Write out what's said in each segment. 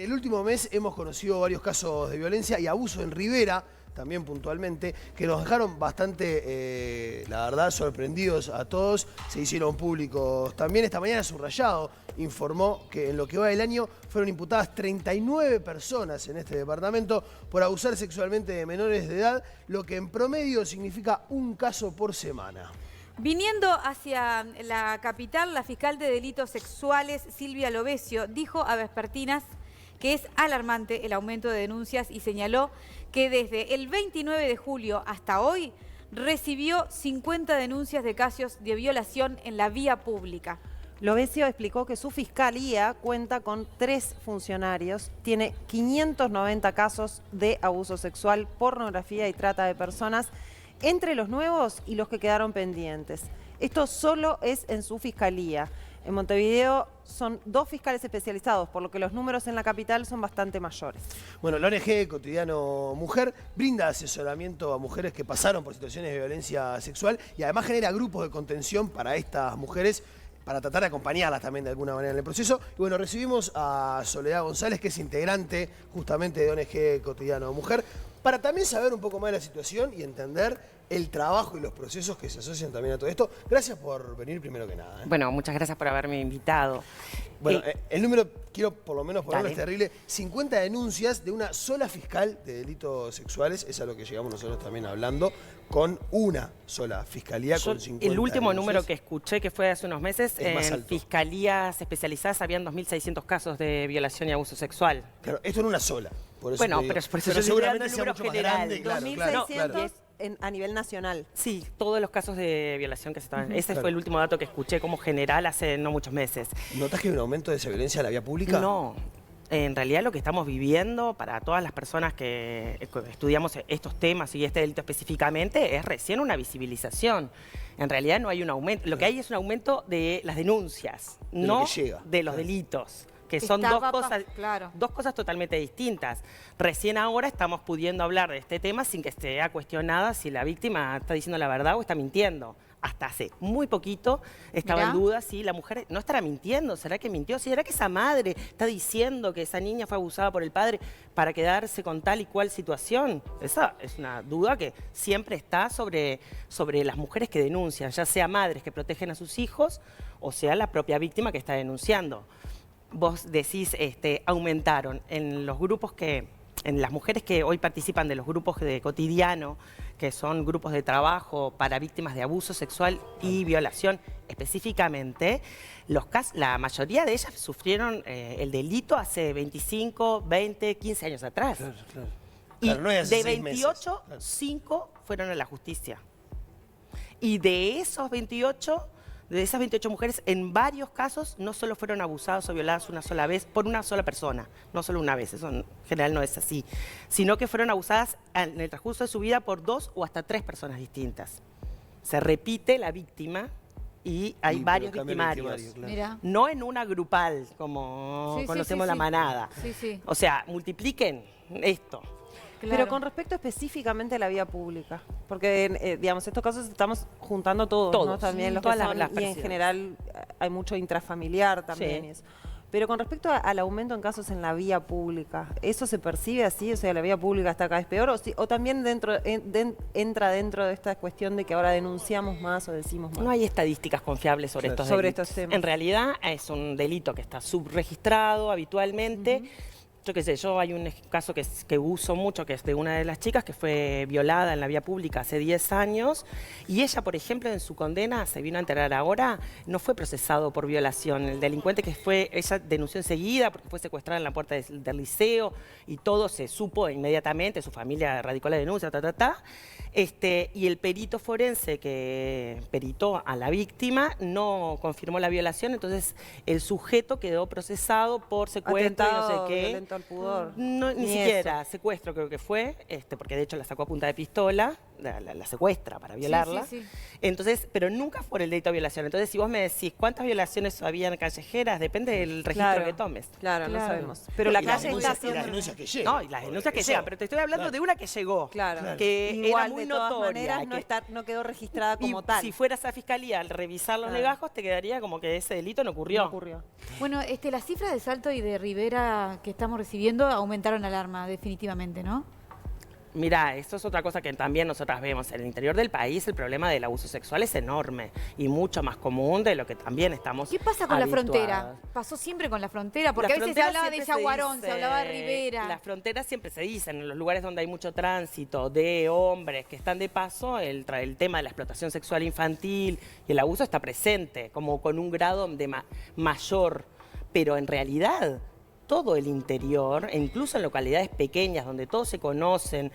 el último mes hemos conocido varios casos de violencia y abuso en Rivera, también puntualmente, que nos dejaron bastante, la verdad, sorprendidos a todos. Se hicieron públicos también. Esta mañana Subrayado informó que en lo que va del año fueron imputadas 39 personas en este departamento por abusar sexualmente de menores de edad, lo que en promedio significa un caso por semana. Viniendo hacia la capital, la fiscal de delitos sexuales, Silvia Lovesio, dijo a Vespertinas que es alarmante el aumento de denuncias y señaló que desde el 29 de julio hasta hoy recibió 50 denuncias de casos de violación en la vía pública. Lovesio explicó que su fiscalía cuenta con 3 funcionarios, tiene 590 casos de abuso sexual, pornografía y trata de personas, entre los nuevos y los que quedaron pendientes. Esto solo es en su fiscalía. En Montevideo son 2 fiscales especializados, por lo que los números en la capital son bastante mayores. Bueno, la ONG Cotidiano Mujer brinda asesoramiento a mujeres que pasaron por situaciones de violencia sexual y además genera grupos de contención para estas mujeres para tratar de acompañarlas también de alguna manera en el proceso. Y bueno, recibimos a Soledad González, que es integrante justamente de ONG Cotidiano Mujer, para también saber un poco más de la situación y entender el trabajo y los procesos que se asocian también a todo esto. Gracias por venir primero que nada. Bueno, muchas gracias por haberme invitado. Bueno, el número, quiero por lo menos ponerlo, es Dale. terrible. 50 denuncias de una sola fiscal de delitos sexuales, es a lo que llegamos nosotros también hablando, con una sola fiscalía con 50 El último denuncias. número que escuché, que fue hace unos meses, Es más en alto. fiscalías especializadas habían 2.600 casos de violación y abuso sexual. Claro, esto en una sola. Por eso Bueno, te digo. pero por eso yo estoy seguramente dando el sea número mucho más general. grande, claro, 2.600 claro. a nivel nacional. Sí, todos los casos de violación que se estaban... Ese Claro. fue el último dato que escuché como general hace no muchos meses. ¿Notás que hay un aumento de esa violencia en la vía pública? No, en realidad lo que estamos viviendo para todas las personas que estudiamos estos temas y este delito específicamente es recién una visibilización. En realidad no hay un aumento, lo que hay es un aumento de las denuncias, De lo no que llega. de los Claro. delitos. Que son Claro. dos cosas totalmente distintas. Recién ahora estamos pudiendo hablar de este tema sin que esté cuestionada si la víctima está diciendo la verdad o está mintiendo. Hasta hace muy poquito estaba en duda si la mujer no estará mintiendo, ¿será que mintió? ¿Será que esa madre está diciendo que esa niña fue abusada por el padre para quedarse con tal y cual situación? Esa es una duda que siempre está sobre las mujeres que denuncian, ya sea madres que protegen a sus hijos o sea la propia víctima que está denunciando. Vos decís, aumentaron en los grupos en las mujeres que hoy participan de los grupos de Cotidiano, que son grupos de trabajo para víctimas de abuso sexual y violación específicamente, la mayoría de ellas sufrieron el delito hace 25, 20, 15 años atrás. Claro, claro. Y Claro, no es hace de 6 meses. 28, Claro. 5 fueron a la justicia. Y de esos 28... De esas 28 mujeres, en varios casos, no solo fueron abusadas o violadas una sola vez por una sola persona, no solo una vez, eso en general no es así, sino que fueron abusadas en el transcurso de su vida por 2 o hasta 3 personas distintas. Se repite la víctima y hay Sí, varios pero cambia el victimarios. victimario, claro. Mira. No en una grupal, como Sí, sí, conocemos sí, la sí. manada. Sí, sí. O sea, multipliquen esto. Pero con respecto específicamente a la vía pública, porque digamos, estos casos estamos juntando todos, ¿no? Todos, También los que todas las son, y en versiones. general hay mucho intrafamiliar también. Sí. Y eso. Pero con respecto al aumento en casos en la vía pública, ¿eso se percibe así? O sea, ¿la vía pública está cada vez peor? ¿O también entra dentro de esta cuestión de que ahora denunciamos más o decimos más? No hay estadísticas confiables sobre Claro. estos Sobre delitos. estos temas. En realidad es un delito que está subregistrado habitualmente. Yo qué sé, yo hay un caso que uso mucho, que es de una de las chicas que fue violada en la vía pública hace 10 años y ella, por ejemplo, en su condena, se vino a enterar ahora, no fue procesado por violación. El delincuente ella denunció enseguida porque fue secuestrada en la puerta del liceo y todo se supo inmediatamente, su familia radicó la denuncia, y el perito forense que peritó a la víctima no confirmó la violación, entonces el sujeto quedó procesado por secuestro y no sé Atentado qué. violento al pudor. No, ni Ni siquiera, secuestro creo que fue, porque de hecho la sacó a punta de pistola, la secuestra para violarla. Sí. Entonces, pero nunca por el delito de violación. Entonces, si vos me decís cuántas violaciones habían callejeras, depende del registro que tomes. Claro, no Claro. sabemos. Pero la Y las calle está denuncias, y haciendo... las denuncias que llegan. No, y las denuncias que Eso. llegan, pero te estoy hablando de una que llegó. Claro. Que Igual, era muy de todas notoria. maneras, que- no quedó registrada y como tal. si fueras a fiscalía al revisar los Claro. legajos, te quedaría como que ese delito no ocurrió. No ocurrió. Bueno, las cifras de Salto y de Rivera que estamos recibiendo aumentaron alarma, definitivamente, ¿no? Mira, eso es otra cosa que también nosotras vemos. En el interior del país el problema del abuso sexual es enorme y mucho más común de lo que también estamos ¿Qué pasa con la habituadas. frontera? Pasó siempre con la frontera, porque La a veces se frontera hablaba de siempre Yaguarón, se dice- hablaba de Rivera. Las fronteras siempre se dicen, en los lugares donde hay mucho tránsito de hombres que están de paso, el tema de la explotación sexual infantil y el abuso está presente, como con un grado de mayor. Pero en realidad, todo el interior, e incluso en localidades pequeñas donde todos se conocen,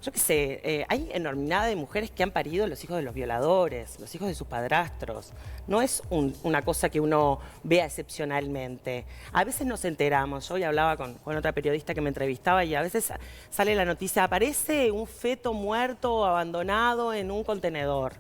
yo qué sé, hay enormidad de mujeres que han parido los hijos de los violadores, los hijos de sus padrastros. No es una cosa que uno vea excepcionalmente. A veces nos enteramos. Yo hoy hablaba con otra periodista que me entrevistaba y a veces sale la noticia, aparece un feto muerto o abandonado en un contenedor.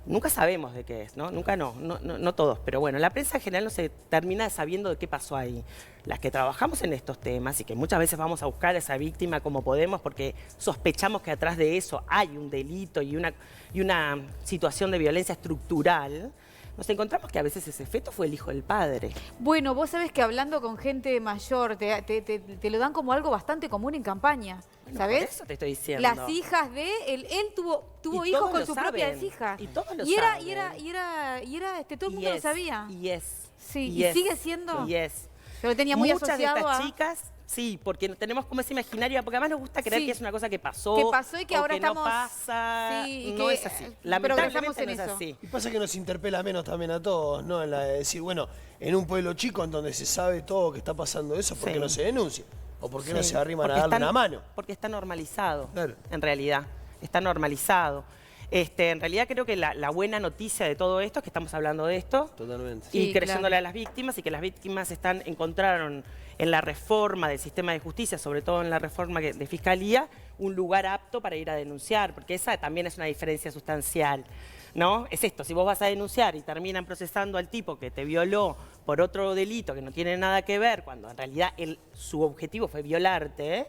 Nunca sabemos de qué es, ¿no? Nunca no todos, pero bueno, la prensa en general no se termina sabiendo de qué pasó ahí. Las que trabajamos en estos temas y que muchas veces vamos a buscar a esa víctima como podemos porque sospechamos que atrás de eso hay un delito y una situación de violencia estructural, nos encontramos que a veces ese feto fue el hijo del padre. Bueno, vos sabés que hablando con gente mayor, te lo dan como algo bastante común en campaña, Bueno, ¿sabés? por eso te estoy diciendo. Las hijas de él tuvo Y hijos todos con lo sus saben, propias hijas. y todos lo y era, saben. todo el mundo lo sabía. Y es. Sí, y sigue siendo. Y es. Yo lo tenía muy Muchas de asociado estas a chicas, sí, porque tenemos como ese imaginario, porque además nos gusta creer Sí. que es una cosa que pasó. Que pasó y que o ahora que estamos- no pasa. Sí, y no que es así. progresamos Lamentablemente en no es eso. así. Y pasa que nos interpela menos también a todos, ¿no? En la de decir, bueno, en un pueblo chico en donde se sabe todo que está pasando eso, ¿por qué Sí. no se denuncia? ¿O por qué no Sí, se arriman a porque darle está- una mano? Porque está normalizado, Claro. en realidad. Está normalizado. En realidad creo que la buena noticia de todo esto es que estamos hablando de esto. Totalmente. Sí, Y creyéndole claro. a las víctimas y que las víctimas encontraron en la reforma del sistema de justicia, sobre todo en la reforma de fiscalía, un lugar apto para ir a denunciar, porque esa también es una diferencia sustancial, ¿no? Es esto, si vos vas a denunciar y terminan procesando al tipo que te violó por otro delito que no tiene nada que ver, cuando en realidad su objetivo fue violarte,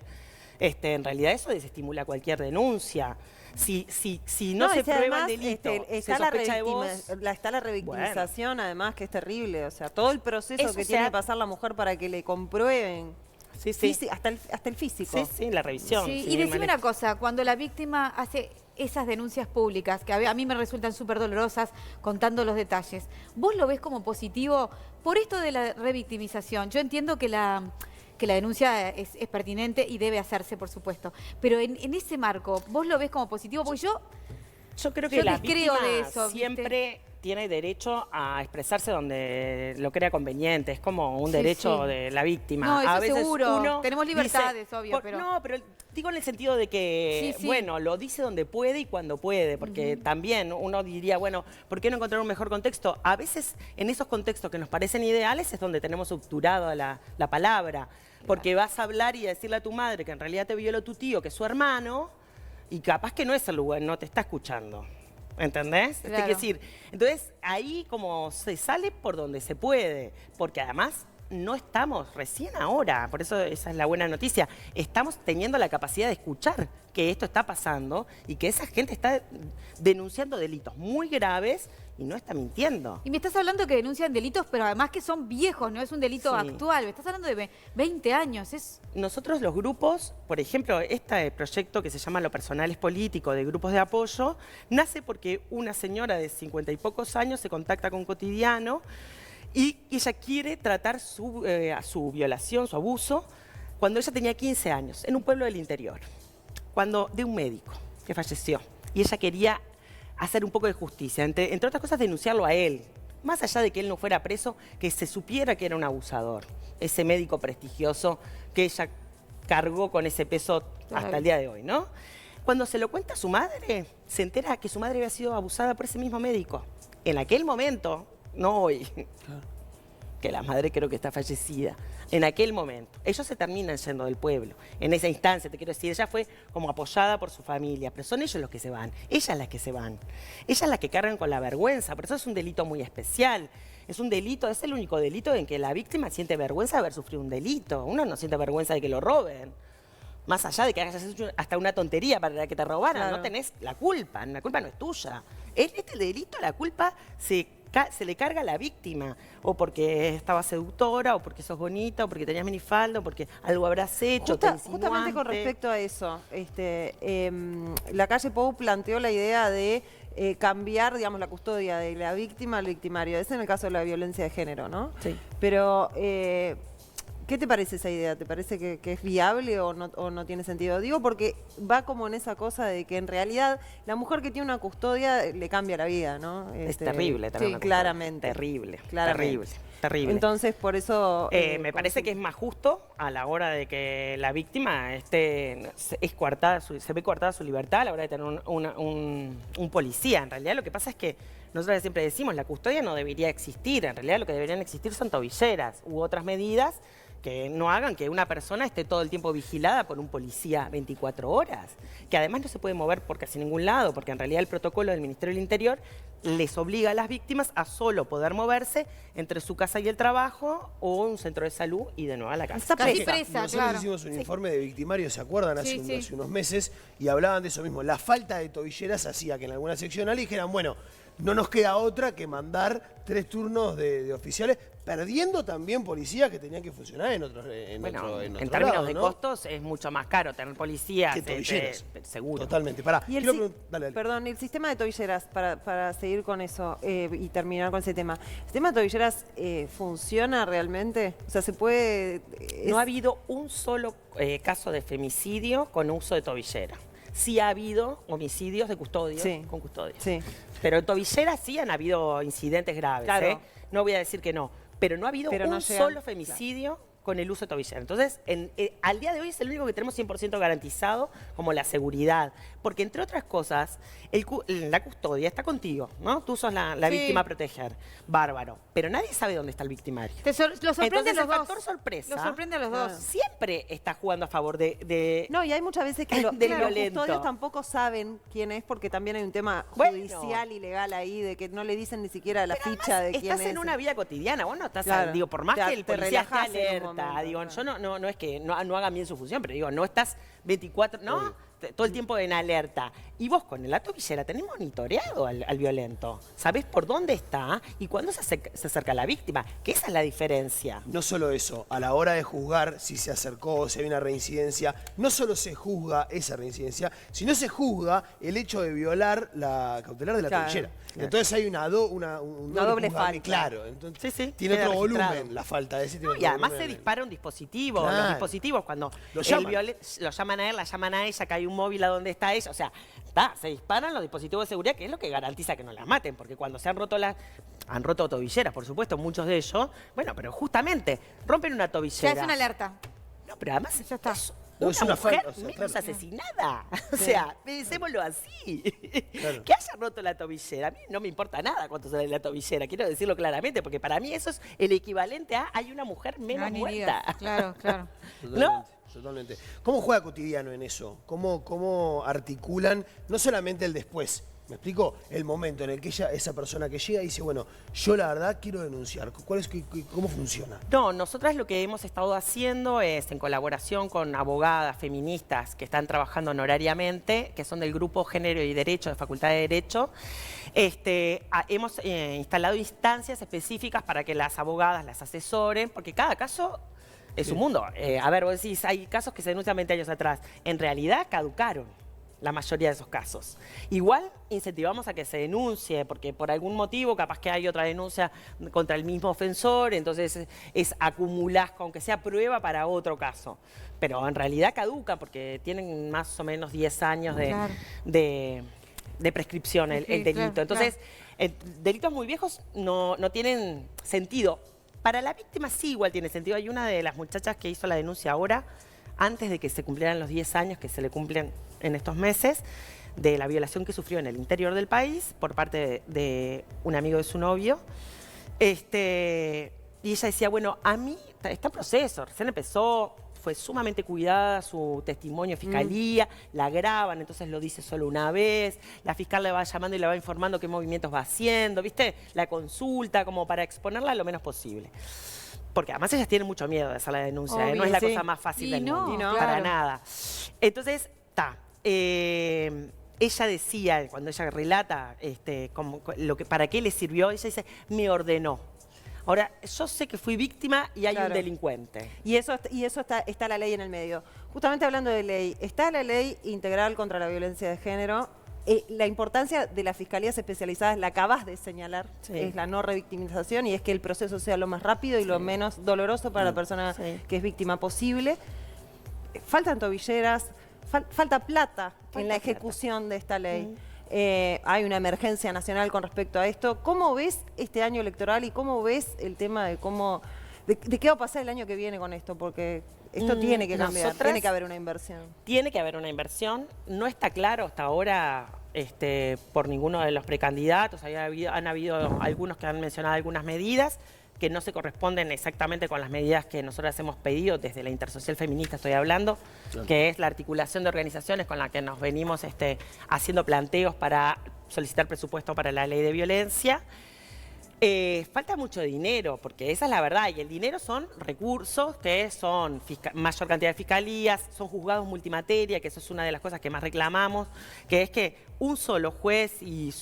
en realidad eso desestimula cualquier denuncia. Si no se y si prueba además, el delito, se está la sospecha de vos. está la revictimización, además, que es terrible. O sea, todo el proceso Eso que se tiene ha- que pasar la mujer para que le comprueben. Sí, sí. Hasta el físico. Sí, sí, la revisión. Sí, sí, y decime manejo. una cosa, cuando la víctima hace esas denuncias públicas, que a mí me resultan súper dolorosas contando los detalles, ¿vos lo ves como positivo por esto de la revictimización? Yo entiendo que la denuncia es pertinente y debe hacerse, por supuesto, pero en ese marco, ¿vos lo ves como positivo? Porque Yo creo que Yo la descreo víctima de eso, ¿viste? siempre tiene derecho a expresarse donde lo crea conveniente. Es como un Sí, derecho sí. de la víctima. No, eso a veces seguro. uno Tenemos libertades, obvio, pero- No, pero digo en el sentido de que, Sí, sí. bueno, lo dice donde puede y cuando puede. Porque también uno diría, bueno, ¿por qué no encontrar un mejor contexto? A veces en esos contextos que nos parecen ideales es donde tenemos obturado la palabra. Porque vas a hablar y a decirle a tu madre que en realidad te violó tu tío, que es su hermano, y capaz que no es el lugar, no te está escuchando. ¿Entendés? Claro. Quiero decir, entonces ahí como se sale por donde se puede, porque además no estamos recién ahora, por eso esa es la buena noticia, estamos teniendo la capacidad de escuchar que esto está pasando y que esa gente está denunciando delitos muy graves y no está mintiendo. Y me estás hablando que denuncian delitos, pero además que son viejos, no es un delito Sí. actual. Me estás hablando de 20 años. Nosotros los grupos, por ejemplo, este proyecto que se llama Lo Personal es Político, de grupos de apoyo, nace porque una señora de 50 y pocos años se contacta con Cotidiano y ella quiere tratar a su violación, su abuso, cuando ella tenía 15 años, en un pueblo del interior, de un médico que falleció. Y ella quería hacer un poco de justicia, entre otras cosas denunciarlo a él, más allá de que él no fuera preso, que se supiera que era un abusador, ese médico prestigioso que ella cargó con ese peso hasta el día de hoy, ¿no? Cuando se lo cuenta a su madre, se entera que su madre había sido abusada por ese mismo médico. En aquel momento, no hoy. que la madre creo que está fallecida, en aquel momento. Ellos se terminan yendo del pueblo. En esa instancia, te quiero decir, ella fue como apoyada por su familia, pero son ellos los que se van, ellas las que se van. Ellas las que cargan con la vergüenza, por eso es un delito muy especial. Es un delito, es el único delito en que la víctima siente vergüenza de haber sufrido un delito. Uno no siente vergüenza de que lo roben. Más allá de que hayas hecho hasta una tontería para que te robaran, Claro. no tenés la culpa no es tuya. En este delito la culpa se le carga a la víctima, o porque estabas seductora, o porque sos bonita, o porque tenías minifalda, o porque algo habrás hecho, te Justamente con insinuaste. respecto a eso, la calle Pou planteó la idea de cambiar, digamos, la custodia de la víctima al victimario. Es en el caso de la violencia de género, ¿no? Sí. Pero, ¿qué te parece esa idea? ¿Te parece que es viable o no tiene sentido? Digo porque va como en esa cosa de que en realidad la mujer que tiene una custodia le cambia la vida, ¿no? Es terrible tener sí, una custodia. claramente. Terrible, Claramente. terrible. Entonces, por eso... Me parece que es más justo a la hora de que la víctima se ve coartada su libertad a la hora de tener un policía. En realidad lo que pasa es que nosotros siempre decimos, la custodia no debería existir. En realidad lo que deberían existir son tobilleras u otras medidas que no hagan que una persona esté todo el tiempo vigilada por un policía 24 horas, que además no se puede mover por casi ningún lado, porque en realidad el protocolo del Ministerio del Interior les obliga a las víctimas a solo poder moverse entre su casa y el trabajo o un centro de salud y de nuevo a la casa. Está Casi presa. presa, Nosotros claro. hicimos un informe de victimarios, ¿se acuerdan? Hace, Sí, sí. hace unos meses, y hablaban de eso mismo. La falta de tobilleras hacía que en alguna seccional dijeran, bueno, no nos queda otra que mandar 3 turnos de oficiales, perdiendo también policías que tenían que funcionar en otros Bueno, en en otro términos lado, de ¿no? costos es mucho más caro tener policías, Que tobilleras. seguro. Totalmente. Pará, Y el, quiero si- pregun- dale, dale. Perdón, el sistema de tobilleras, para seguir con eso y terminar con ese tema, ¿el sistema de tobilleras funciona realmente? O sea, se puede... No ha habido un solo caso de femicidio con uso de tobillera. Sí ha habido homicidios de custodia, Sí. con custodia. Sí. Pero en tobillera sí han habido incidentes graves, Claro. ¿eh? No voy a decir que no. Pero no ha habido Pero no un llegan, solo femicidio con el uso de tobillera. Entonces, al día de hoy es el único que tenemos 100% garantizado como la seguridad. Porque, entre otras cosas, la custodia está contigo, ¿no? Tú sos la Sí. víctima a proteger. Bárbaro. Pero nadie sabe dónde está el victimario. Lo sorprende Entonces, a el los factor dos. sorpresa Lo sorprende a los dos. siempre está jugando a favor de No, y hay muchas veces que Del los violento. custodios tampoco saben quién es porque también hay un tema Bueno. judicial y legal ahí de que no le dicen ni siquiera la Pero ficha de además, quién estás es. en una vida cotidiana, vos no estás, Claro. digo, por más Te- que el te policía esté relajás en un alerta, momento, digo, claro. yo no es que no hagan bien su función, pero digo, no estás 24, ¿no? Todo el tiempo en alerta. Y vos con la tobillera tenés monitoreado al violento. Sabés por dónde está y cuándo se acerca a la víctima, que esa es la diferencia. No solo eso, a la hora de juzgar si se acercó o si hay una reincidencia, no solo se juzga esa reincidencia, sino se juzga el hecho de violar la cautelar de la Claro. tobillera. Entonces hay un Una doble doble juzgable, falta. claro. Entonces, Sí, sí, tiene queda otro registrado. volumen la falta de ese. tiene No, otro y además volumen. se dispara un dispositivo. Claro. Los dispositivos, cuando Lo el llaman. lo llaman a él, la llaman a ella, que hay un móvil a donde está ella. O sea, se disparan los dispositivos de seguridad, que es lo que garantiza que no las maten. Porque cuando se han roto tobilleras, por supuesto, muchos de ellos. Bueno, pero justamente rompen una Ya tobillera. es una alerta. No, pero además Ya está. No, una es una mujer falta, o sea, menos claro. asesinada. O sea, pensémoslo así. Claro. Que haya roto la tobillera. A mí no me importa nada cuánto sale la tobillera, quiero decirlo claramente, porque para mí eso es el equivalente a hay una mujer menos No, ni muerta. digas. Claro, claro. ¿No? Totalmente. ¿Cómo juega cotidiano en eso? ¿Cómo articulan no solamente el después? ¿Me explico? El momento en el que esa persona que llega dice, bueno, yo la verdad quiero denunciar. ¿Cómo funciona? No, nosotras lo que hemos estado haciendo es, en colaboración con abogadas feministas que están trabajando honorariamente, que son del Grupo Género y Derecho de Facultad de Derecho, hemos instalado instancias específicas para que las abogadas las asesoren, porque cada caso es un mundo. A ver, vos decís, hay casos que se denuncian 20 años atrás. En realidad caducaron la mayoría de esos casos. Igual incentivamos a que se denuncie, porque por algún motivo capaz que hay otra denuncia contra el mismo ofensor, entonces acumulás, aunque sea prueba para otro caso. Pero en realidad caduca porque tienen más o menos 10 años Claro. de prescripción el Sí, delito. claro, Entonces, delitos muy viejos no tienen sentido. Para la víctima sí igual tiene sentido. Hay una de las muchachas que hizo la denuncia ahora, antes de que se cumplieran los 10 años que se le cumplen en estos meses, de la violación que sufrió en el interior del país por parte de un amigo de su novio. Y ella decía, bueno, a mí está en proceso, recién empezó, fue sumamente cuidada su testimonio en fiscalía, la graban, entonces lo dice solo una vez, la fiscal le va llamando y le va informando qué movimientos va haciendo, ¿viste? La consulta, como para exponerla lo menos posible. Porque además ellas tienen mucho miedo de hacer la denuncia, Obvio, no es la sí. cosa más fácil Y del no, mundo, y no. para Claro. nada. Entonces, ella decía, cuando ella relata para qué le sirvió, ella dice, me ordenó. Ahora, yo sé que fui víctima y hay un Claro. delincuente. Y eso está la ley en el medio. Justamente hablando de ley, está la ley integral contra la violencia de género. La importancia de las fiscalías especializadas, la acabas de señalar, Sí. es la no revictimización y es que el proceso sea lo más rápido y lo menos doloroso para la persona Sí. que es víctima posible. Faltan tobilleras, falta plata en la ejecución de esta ley. Hay una emergencia nacional con respecto a esto. ¿Cómo ves este año electoral y cómo ves el tema de de qué va a pasar el año que viene con esto? Porque esto tiene que cambiar, nosotras- tiene que haber una inversión. Tiene que haber una inversión. No está claro hasta ahora por ninguno de los precandidatos. Han habido algunos que han mencionado algunas medidas que no se corresponden exactamente con las medidas que nosotros hemos pedido desde la Intersocial Feminista, estoy hablando, que es la articulación de organizaciones con la que nos venimos haciendo planteos para solicitar presupuesto para la ley de violencia. Falta mucho dinero, porque esa es la verdad, y el dinero son recursos que son mayor cantidad de fiscalías, son juzgados multimateria, que eso es una de las cosas que más reclamamos, que es que un solo juez y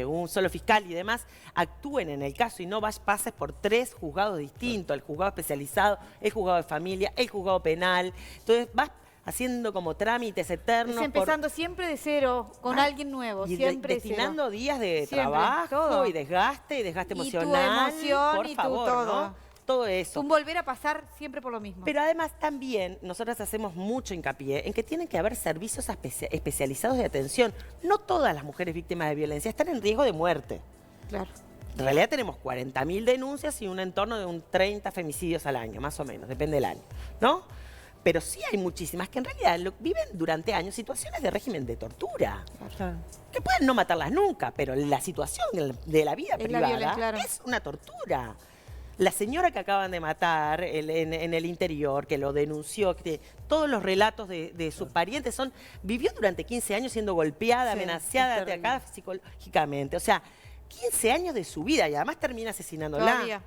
un solo fiscal y demás actúen en el caso y no pases por 3 juzgados distintos, el juzgado especializado, el juzgado de familia, el juzgado penal. Entonces vas haciendo como trámites eternos. Es empezando siempre de cero, con alguien nuevo, y siempre de destinando cero. días de Siempre, trabajo todo. y desgaste Y tu emocional. emoción por y tu favor, todo. ¿no? Todo eso. Un volver a pasar siempre por lo mismo. Pero además también nosotras hacemos mucho hincapié en que tienen que haber servicios especializados de atención. No todas las mujeres víctimas de violencia están en riesgo de muerte. Claro. En realidad tenemos 40.000 denuncias y un entorno de un 30 femicidios al año, más o menos, depende del año, ¿no? Pero sí hay muchísimas que en realidad viven durante años situaciones de régimen de tortura. Claro. Que pueden no matarlas nunca, pero la situación de la vida Es la privada violencia, claro. es una tortura. La señora que acaban de matar en el interior, que lo denunció, que todos los relatos de sus parientes vivió durante 15 años siendo golpeada, Sí, amenazada, es terrible. atacada psicológicamente. O sea, 15 años de su vida y además termina asesinándola. Todavía.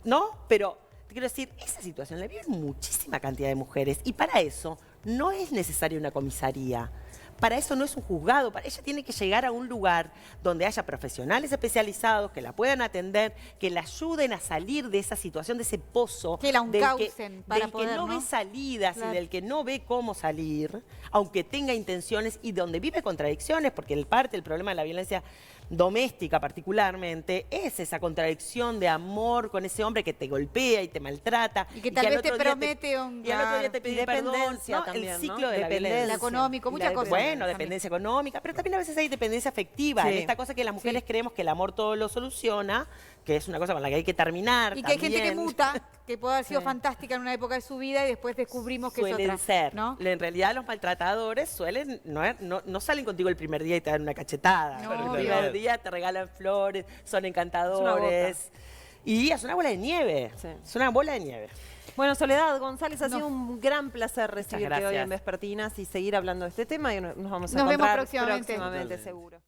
¿No? Pero te quiero decir, esa situación la viven muchísima cantidad de mujeres y para eso no es necesaria una comisaría. Para eso no es un juzgado, para ella tiene que llegar a un lugar donde haya profesionales especializados que la puedan atender, que la ayuden a salir de esa situación, de ese pozo. Que la del encaucen para del poder, que no ¿no? ve salidas Claro. y del que no ve cómo salir, aunque tenga intenciones y donde vive contradicciones, porque parte del problema de la violencia doméstica particularmente es esa contradicción de amor con ese hombre que te golpea y te maltrata. Y que tal al vez te otro día promete un... y al otro día te Y pide perdón, dependencia ¿no? también, El ¿no? ciclo de la Dependencia. violencia. El económico, Y muchas la cosas. Bueno, también. dependencia económica, pero también a veces hay dependencia afectiva. Sí. En esta cosa que las mujeres creemos que el amor todo lo soluciona, que es una cosa con la que hay que terminar. Y que hay gente que también. muta, que puede haber sido Sí. fantástica en una época de su vida y después descubrimos que es Suelen otra. ser. ¿No? En realidad los maltratadores no salen contigo el primer día y te dan una cachetada. No, el obvio. primer día te regalan flores, son Es una encantadores. Y es una bola de nieve. Sí. Es una bola de nieve. Bueno, Soledad González, ha No. sido un gran placer recibirte hoy gracias. en Vespertinas y seguir hablando de este tema y nos vamos a Nos vemos encontrar próximamente. próximamente seguro.